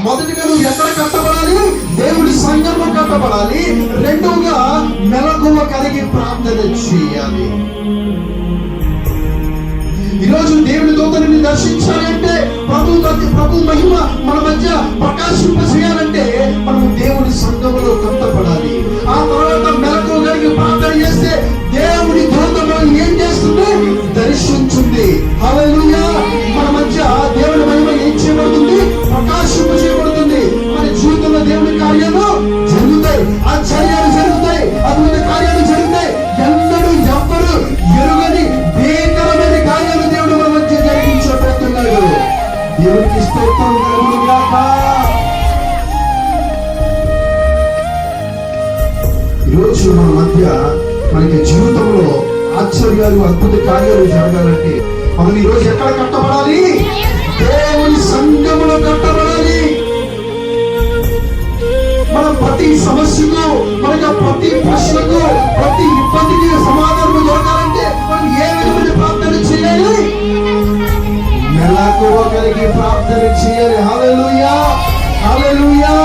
మొదటిగా నువ్వు ఎక్కడ కట్టబడాలి? దేవుడి సంఘంలో కట్టబడాలి. రెండవగా మెలకువ కలిగి ప్రార్థన చేయాలి. ఈరోజు దేవుని దూతని దర్శించాలి అంటే, ప్రభు మహిమ మన మధ్య ప్రకాశింప చేయాలంటే మనం దేవుని సంఘములో కట్టబడాలి. ఆ తర్వాత మెలకువ కలిగి ప్రార్థన చేస్తే దేవుని దూత మనం ఏం చేస్తుంది? దర్శించుంది. హల్లెలూయా. మన మధ్య దేవుని మహిమ ఏం చేయబడుతుంది? ప్రకాశింప చేయబడుతుంది. మన జీవితంలో దేవుని కార్యాలు జరుగుతాయి, ఆశ్చర్యాలు జరుగుతాయి, అద్భుత కార్యాలు జరుగుతాయి. ఎన్నడూ ఎవ్వరు ఎరుగని భీకరమైన కార్యాలు దేవుడు మన మధ్య జరిగించబోతున్నాడు. దేవునికి స్తోత్రం కలుగును గాక. ఈరోజు మన మధ్య మనకి జీవితంలో ఆశ్చర్యాలు, అద్భుత కార్యాలు జరగాలంటే మనం ఈరోజు ఎక్కడ కట్టబడాలి? దేవుని సంఘములో కట్టబడాలి. మన ప్రతి సమస్యకు, మనకి ప్రతి ప్రశ్నకు, ప్రతి ఇబ్బందికి సమాధానం దొరకాలంటే మనం ఏ విధమైన ప్రార్థన చేయాలి? మెలకువ కలిగి ప్రార్థన చేయాలి. హల్లెలూయా, హల్లెలూయా.